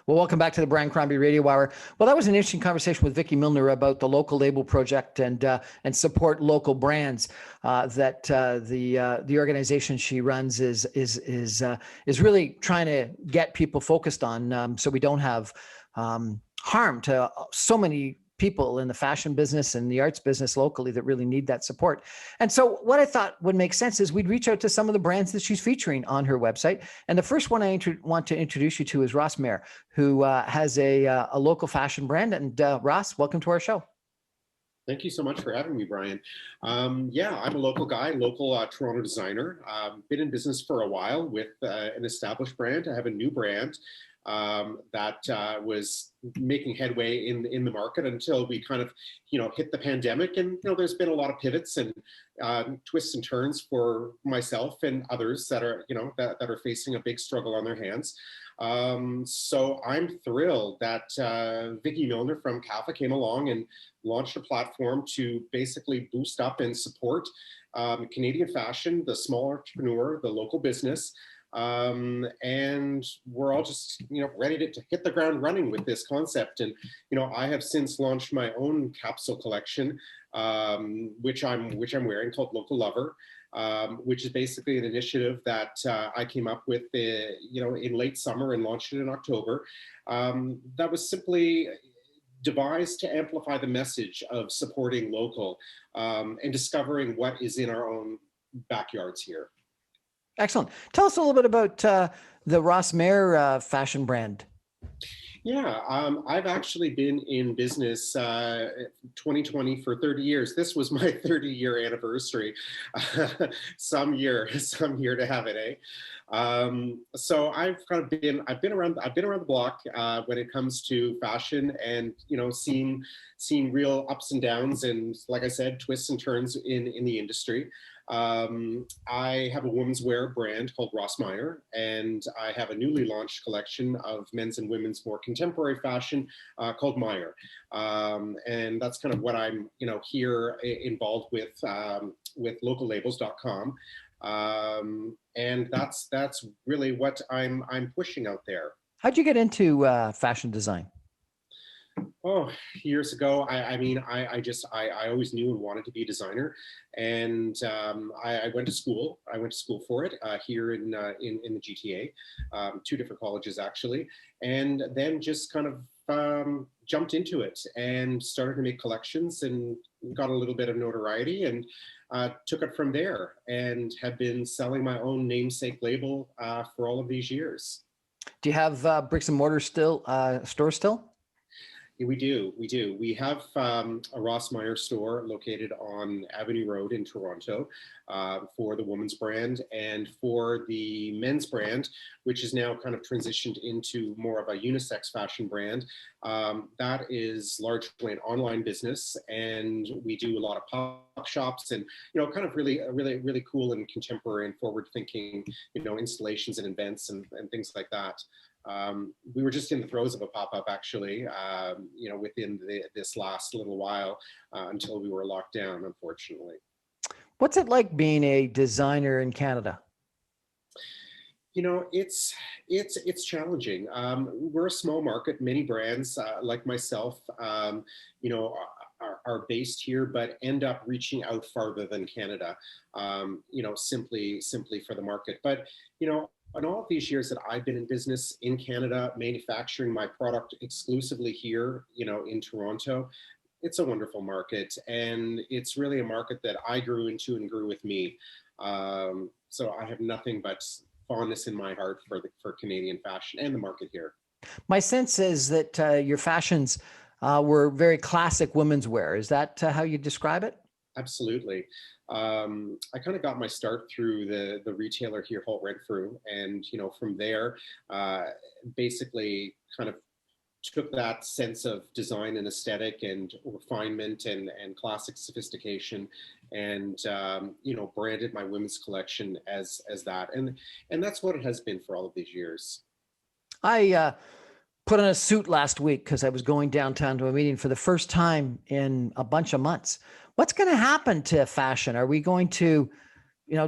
Well, welcome back to the Brian Crombie Radio Hour. Well, that was an interesting conversation with Vicki Milner about the local label project and support local brands. The organization she runs is really trying to get people focused on, so we don't have harm to so many people in the fashion business and the arts business locally that really need that support. And so what I thought would make sense is we'd reach out to some of the brands that she's featuring on her website. And the first one I want to introduce you to is Ross Mayer, who has a local fashion brand. And Ross, welcome to our show. Thank you so much for having me, Brian. Yeah, I'm a local guy, local Toronto designer. Been in business for a while with an established brand. I have a new brand that was making headway in the market until we kind of, hit the pandemic. And, there's been a lot of pivots and twists and turns for myself and others that are, that are facing a big struggle on their hands. So I'm thrilled that Vicki Milner from CAFA came along and launched a platform to basically boost up and support Canadian fashion, the small entrepreneur, the local business. And we're all just, ready to hit the ground running with this concept. And, I have since launched my own capsule collection, which I'm wearing, called Local Lover, which is basically an initiative that I came up with, in late summer and launched it in October. That was simply devised to amplify the message of supporting local and discovering what is in our own backyards here. Excellent. Tell us a little bit about the Ross Mayer fashion brand. Yeah, I've actually been in business 2020 for 30 years. This was my 30-year anniversary. Some year to have it, eh? So I've been around the block when it comes to fashion, and seen real ups and downs, and like I said, twists and turns in the industry. I have a womenswear brand called Ross Mayer, and I have a newly launched collection of men's and women's more contemporary fashion called Mayer. And that's kind of what I'm, here involved with locallabels.com. And that's really what I'm pushing out there. How'd you get into fashion design? Oh, years ago. I always knew and wanted to be a designer, and I went to school. I went to school for it here in the GTA, two different colleges actually, and then just kind of jumped into it and started to make collections and got a little bit of notoriety and took it from there, and have been selling my own namesake label for all of these years. Do you have bricks and mortar store still? We do. We have a Ross Mayer store located on Avenue Road in Toronto for the women's brand, and for the men's brand, which is now kind of transitioned into more of a unisex fashion brand. That is largely an online business, and we do a lot of pop shops and, kind of really cool and contemporary and forward-thinking, installations and events and things like that. We were just in the throes of a pop-up actually, within this last little while until we were locked down, unfortunately. What's it like being a designer in Canada? It's challenging. We're a small market. Many brands like myself, are based here, but end up reaching out farther than Canada, simply for the market. But, in all of these years that I've been in business in Canada, manufacturing my product exclusively here, in Toronto, it's a wonderful market, and it's really a market that I grew into and grew with me. So I have nothing but fondness in my heart for Canadian fashion and the market here. My sense is that your fashions were very classic women's wear. Is that how you describe it? Absolutely. I kind of got my start through the retailer here, Holt Renfrew, and from there, basically kind of took that sense of design and aesthetic and refinement and classic sophistication, and branded my women's collection as that, and that's what it has been for all of these years. I put on a suit last week because I was going downtown to a meeting for the first time in a bunch of months. What's going to happen to fashion? Are we going to,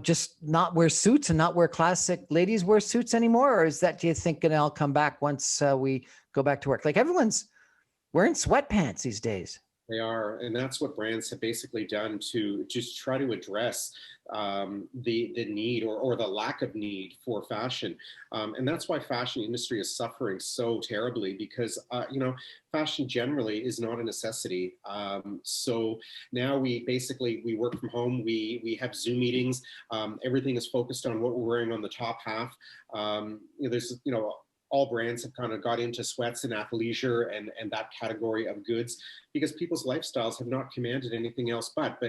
just not wear suits and not wear classic ladies wear suits anymore? Or is that, do you think, going to all come back once we go back to work? Like everyone's wearing sweatpants these days. They are, and that's what brands have basically done to just try to address the need or the lack of need for fashion, and that's why fashion industry is suffering so terribly because fashion generally is not a necessity. So now we work from home. We have Zoom meetings. Everything is focused on what we're wearing on the top half. There's all brands have kind of got into sweats and athleisure and that category of goods because people's lifestyles have not commanded anything else but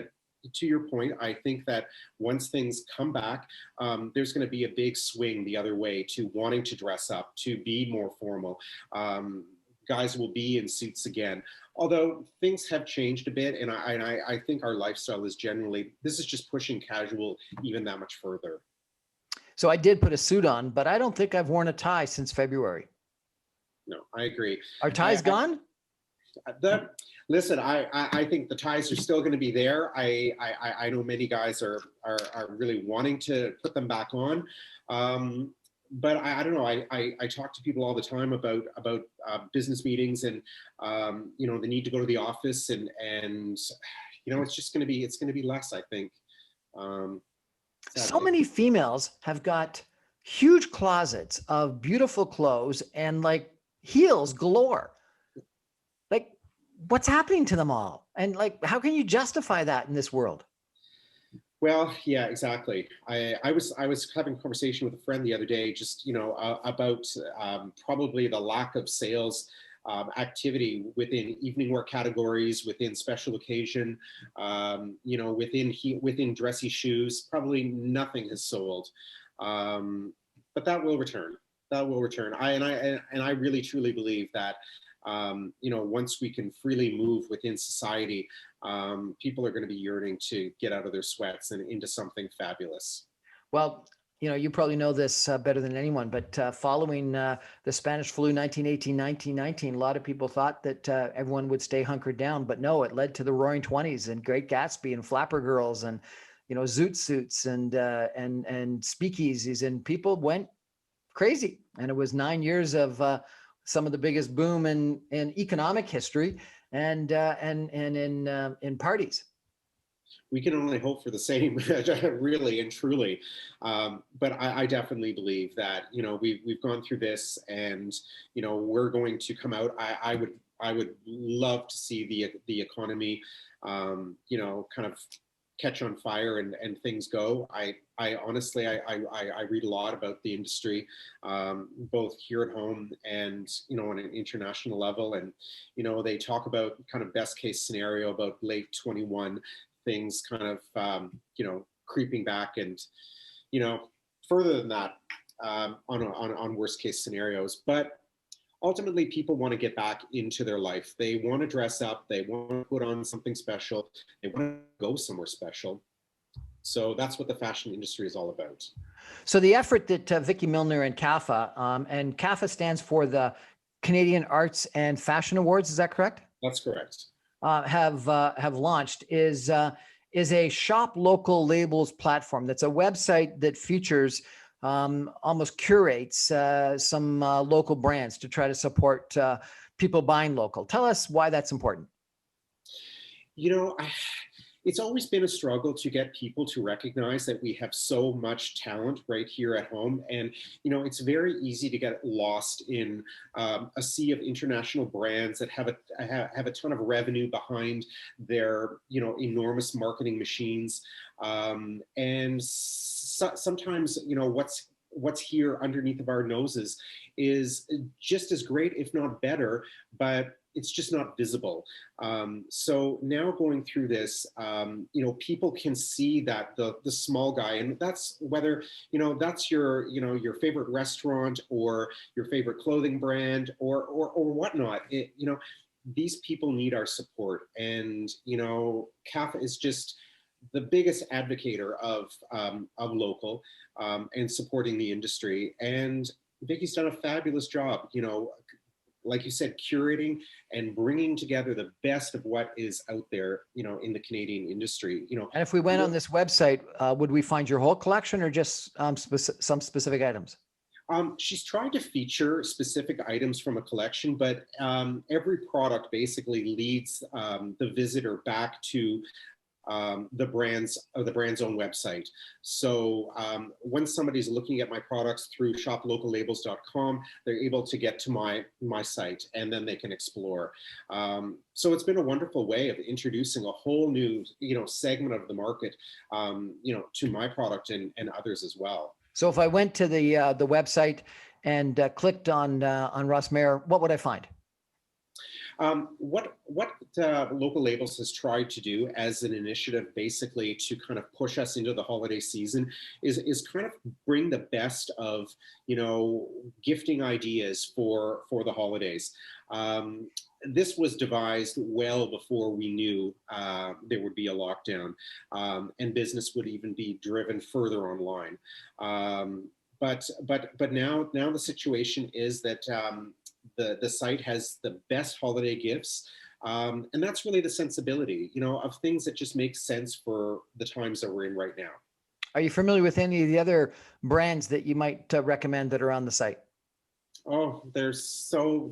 to your point, I think that once things come back, there's going to be a big swing the other way to wanting to dress up, to be more formal. Guys will be in suits again. Although things have changed a bit, and I think our lifestyle is generally, this is just pushing casual even that much further. So I did put a suit on, but I don't think I've worn a tie since February. No, I agree. Are ties gone? Listen, I think the ties are still going to be there. I know many guys are really wanting to put them back on. But I don't know. I talk to people all the time about business meetings and the need to go to the office and it's going to be less, I think. So many females have got huge closets of beautiful clothes and like heels galore. Like, what's happening to them all? And like, how can you justify that in this world? Well, yeah, exactly. I was having a conversation with a friend the other day, just about probably the lack of sales activity within evening wear categories, within special occasion, within dressy shoes. Probably nothing has sold, but that will return. That will return. I really truly believe that once we can freely move within society, people are going to be yearning to get out of their sweats and into something fabulous. Well, you probably know this better than anyone, but following the Spanish flu 1918-1919, a lot of people thought that everyone would stay hunkered down, but no, it led to the Roaring Twenties and Great Gatsby and Flapper Girls and zoot suits and speakeasies, and people went crazy. And it was 9 years of some of the biggest boom in economic history and in parties. We can only hope for the same, really and truly. But I definitely believe that we've gone through this, and we're going to come out. I would love to see the economy, kind of catch on fire and things go. I honestly read a lot about the industry, both here at home and on an international level, and they talk about kind of best case scenario about late 21. Things kind of creeping back, and further than that, on worst case scenarios. But ultimately, people want to get back into their life. They want to dress up. They want to put on something special. They want to go somewhere special. So that's what the fashion industry is all about. So the effort that Vicky Milner and CAFA stands for the Canadian Arts and Fashion Awards, is that correct? That's correct. Have launched is a shop local labels platform. That's a website that features almost curates some local brands to try to support people buying local. Tell us why that's important. It's always been a struggle to get people to recognize that we have so much talent right here at home. And, it's very easy to get lost in a sea of international brands that have a ton of revenue behind their, enormous marketing machines. And sometimes, what's here underneath of our noses is just as great, if not better, but it's just not visible. So now going through this, people can see that the small guy, and that's whether, that's your favorite restaurant or your favorite clothing brand or whatnot. These people need our support, and CAFA is just the biggest advocator of local and supporting the industry. And Vicky's done a fabulous job, like you said, curating and bringing together the best of what is out there, in the Canadian industry. And if we went on this website, would we find your whole collection or just some specific items? She's tried to feature specific items from a collection, but every product basically leads the visitor back to the brand's own website. So when somebody's looking at my products through shoplocallabels.com, they're able to get to my site, and then they can explore. So it's been a wonderful way of introducing a whole new segment of the market to my product and others as well. So if I went to the website and clicked on Ross Mayer, what would I find? What Local Labels has tried to do as an initiative, basically to kind of push us into the holiday season, is kind of bring the best of gifting ideas for the holidays. This was devised well before we knew there would be a lockdown, and business would even be driven further online. But now the situation is that the site has the best holiday gifts, and that's really the sensibility, of things that just make sense for the times that we're in right now. Are you familiar with any of the other brands that you might recommend that are on the site? Oh, there's so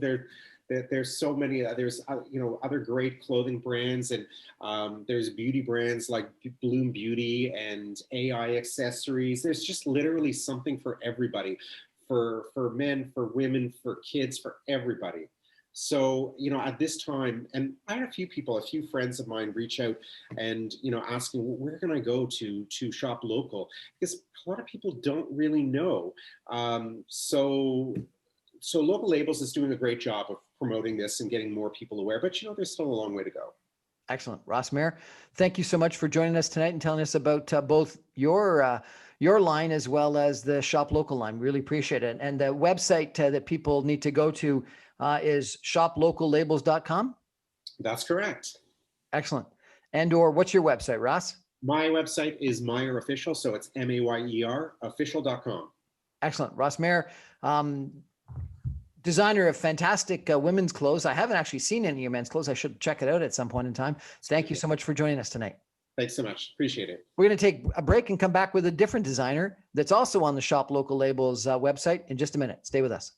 many. There's other great clothing brands, and there's beauty brands like Bloom Beauty and AI Accessories. There's just literally something for everybody, for men, for women, for kids, for everybody. So at this time, and I had a few friends of mine reach out and asking, well, where can I go to shop local? Because a lot of people don't really know. So Local Labels is doing a great job of promoting this and getting more people aware, but there's still a long way to go. Excellent. Ross Mayer, thank you so much for joining us tonight and telling us about both your line as well as the Shop Local line. Really appreciate it. And the website that people need to go to is shoplocallabels.com. That's correct. Excellent. And or what's your website, Ross? My website is Mayer Official, so it's MAYER official.com. Excellent. Ross Mayer, designer of fantastic women's clothes. I haven't actually seen any of your men's clothes. I should check it out at some point in time. Thank you so much for joining us tonight. Thanks so much. Appreciate it. We're going to take a break and come back with a different designer that's also on the Shop Local Labels website in just a minute. Stay with us.